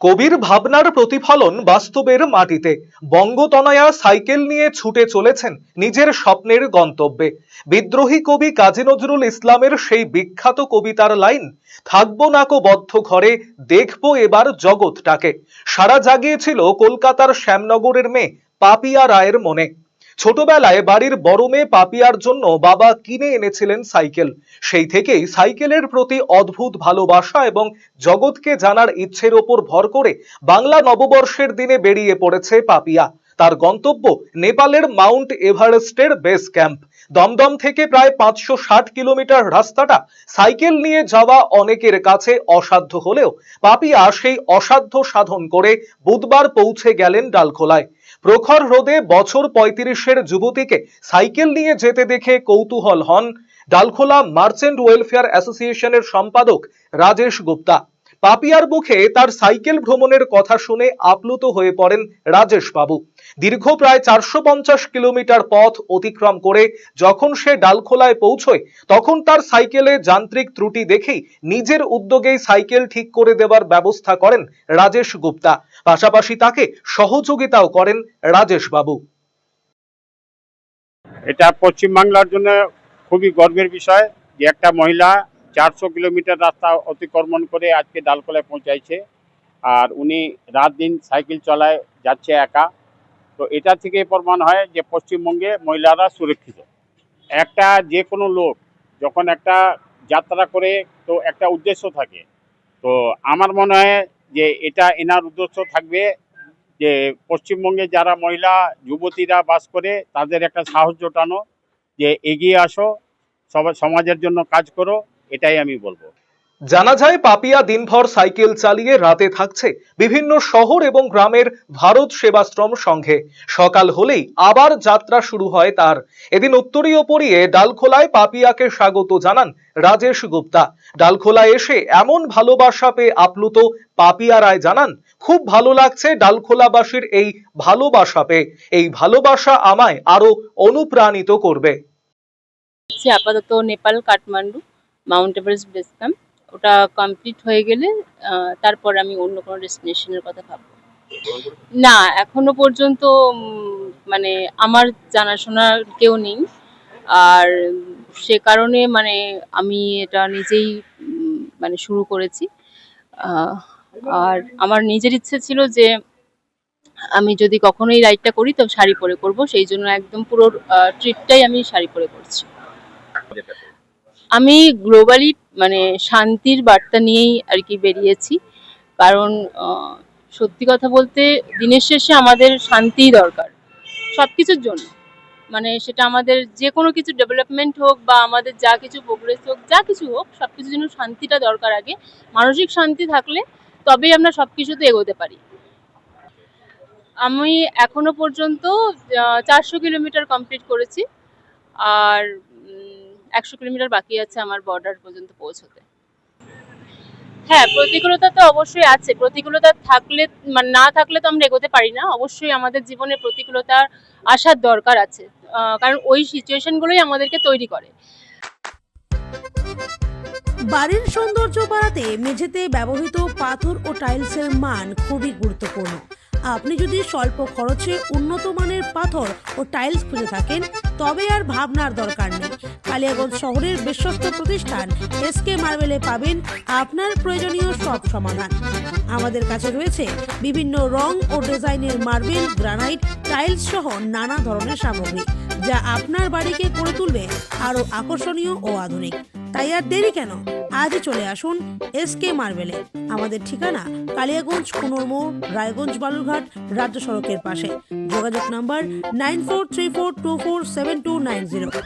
কবির ভাবনার প্রতিফলন বাস্তবের মাটিতে। বঙ্গতনয়া সাইকেল নিয়ে ছুটে চলেছেন নিজের স্বপ্নের গন্তব্যে। বিদ্রোহী কবি কাজী নজরুল ইসলামের সেই বিখ্যাত কবিতার লাইন, থাকবো নাকো বদ্ধ ঘরে, দেখবো এবার জগৎটাকে, সারা জাগিয়েছিল কলকাতার শ্যামনগরের মেয়ে পাপিয়া রায়ের মনে। ছোটবেলায় বাড়ির বড় মেয়ে পাপিয়ার জন্য বাবা কিনে এনেছিলেন সাইকেল। সেই থেকেই সাইকেলের প্রতি অদ্ভুত ভালোবাসা এবং জগৎকে জানার ইচ্ছের ওপর ভর করে বাংলা নববর্ষের দিনে বেরিয়ে পড়েছে পাপিয়া। তার গন্তব্য নেপালের মাউন্ট এভারেস্টের বেস ক্যাম্প। দমদম থেকে প্রায় 560 কিলোমিটার রাস্তাটা সাইকেল নিয়ে যাওয়া অনেকের কাছে অসাধ্য হলেও পাপিয়া সেই অসাধ্য সাধন করে বুধবার পৌঁছে গেলেন ডালখোলায়। প্রখর রোদে বছর 35-এর যুবতীকে সাইকেল নিয়ে যেতে দেখে কৌতূহল হন ডালখোলা মার্চেন্ট ওয়েলফেয়ার অ্যাসোসিয়েশনের সম্পাদক রাজেশ গুপ্তা। পাপিয়ার মুখে তার সাইকেল ভ্রমণের কথা শুনে আপ্লুত হয়ে পড়েন রাজেশ বাবু। দীর্ঘ প্রায় 450 কিলোমিটার পথ অতিক্রম করে যখন সে ডালখোলায় পৌঁছয়, তখন তার সাইকেলে যান্ত্রিক ত্রুটি দেখেই নিজের উদ্যোগেই সাইকেল ঠিক করে দেওয়ার ব্যবস্থা করেন রাজেশ গুপ্তা। পাশাপাশি তাকে সহযোগিতাও করেন রাজেশ বাবু। এটা পশ্চিমবাংলার জন্য খুবই গর্বের বিষয় যে একটা মহিলা 400 কিলোমিটার রাস্তা অতিক্রমণ করে আজকে ডালখোলায় পৌঁছাইছে। আর উনি রাত দিন সাইকেল চালায় যাচ্ছে একা। তো এটা থেকে প্রমাণ হয় যে পশ্চিমবঙ্গে মহিলারা সুরক্ষিত। একটা যে কোনো লোক যখন একটা যাত্রা করে তো একটা উদ্দেশ্য থাকে, তো আমার মনে হয় যে এটা এনার উদ্দেশ্য থাকবে যে পশ্চিমবঙ্গে যারা মহিলা যুবতীরা বাস করে তাদের একটা সাহস জোটানো, যে এগিয়ে আসো, সমাজের জন্য কাজ করো, এটাই আমি বলবো। জানা যায় পাপিয়া দিনভর সাইকেল চালিয়ে রাতে থাকছে বিভিন্ন শহর এবং গ্রামের ভারত সেবাশ্রম সংঘে। সকাল হলেই আবার যাত্রা শুরু হয় তার। এদিন উত্তরীয় পরিয়ে ডালখোলায় পাপিয়াকে স্বাগত জানান রাজেশ গুপ্তা। ডালখোলায় এসে এমন ভালোবাসা পেয়ে আপ্লুত পাপিয়া রায় জানান, খুব ভালো লাগছে ডালখোলাবাসীর এই ভালোবাসা পেয়ে। এই ভালোবাসা আমায় আরো অনুপ্রাণিত করবে। আপাতত Nepal Kathmandu Mount Everest base camp, ওটা কমপ্লিট হয়ে গেলে তারপর আমি অন্য কোনো ডেস্টিনেশনের কথা ভাববো। না, এখনো পর্যন্ত মানে আমার জানাশোনার কেউ নেই, আর সে কারণে মানে আমি এটা নিজেই মানে শুরু করেছি। আর আমার নিজের ইচ্ছে ছিল যে আমি যদি কখনো এই রাইডটা করি তো শাড়ি পরে করব, সেই জন্য একদম পুরো ট্রিপটাই আমি শাড়ি পরে করছি। আমি গ্লোবালি মানে শান্তির বার্তা নিয়েই আর কি বেরিয়েছি, কারণ সত্যি কথা বলতে দিনের শেষে আমাদের শান্তিই দরকার সব কিছুর জন্য। মানে সেটা আমাদের যে কোনো কিছু ডেভেলপমেন্ট হোক বা আমাদের যা কিছু প্রোগ্রেস হোক, যা কিছু হোক, সব কিছুর জন্য শান্তিটা দরকার আগে। মানসিক শান্তি থাকলে তবেই আমরা সব কিছুতে এগোতে পারি। আমি এখনো পর্যন্ত 400 কিলোমিটার কমপ্লিট করেছি, আর 100 কিলোমিটার বাকি আছে আমার বর্ডার পর্যন্ত পৌঁছতে। হ্যাঁ, প্রতিকূলতা তো অবশ্যই আছে। প্রতিকূলতা থাকলে মানে না থাকলে তো আমরা এগোতে পারি না। অবশ্যই আমাদের জীবনে প্রতিকূলতার আসার দরকার আছে, কারণ ওই সিচুয়েশনগুলোই আমাদেরকে তৈরি করে। বাড়ির সৌন্দর্য বাড়াতে মেঝেতে ব্যবহৃত পাথর ও টাইলসের মান খুবই গুরুত্বপূর্ণ। আপনি যদি স্বল্প খরচে উন্নত মানের পাথর ও টাইলস খুঁজে থাকেন, তবে আর ভাবনার দরকার নেই। কালিয়াগঞ্জ শহরের বিশ্বস্ত প্রতিষ্ঠান এসকে মার্বেলে পাবেন আপনার প্রয়োজনীয় সব সমাধান। আমাদের কাছে রয়েছে বিভিন্ন রং ও ডিজাইনের মার্বেল, গ্রানাইট, টাইলস সহ নানা ধরনের সামগ্রী, যা আপনার বাড়িকে করে তুলবে আরো আকর্ষণীয় ও আধুনিক। তাই আর দেরি কেন, আজই চলে আসুন এসকে মার্বেলে। আমাদের ঠিকানা কালিয়াগঞ্জ কুনোরমোড়, রায়গঞ্জ বালুরঘাট রাজ্য সড়কের পাশে। যোগাযোগ নাম্বার 9434247290।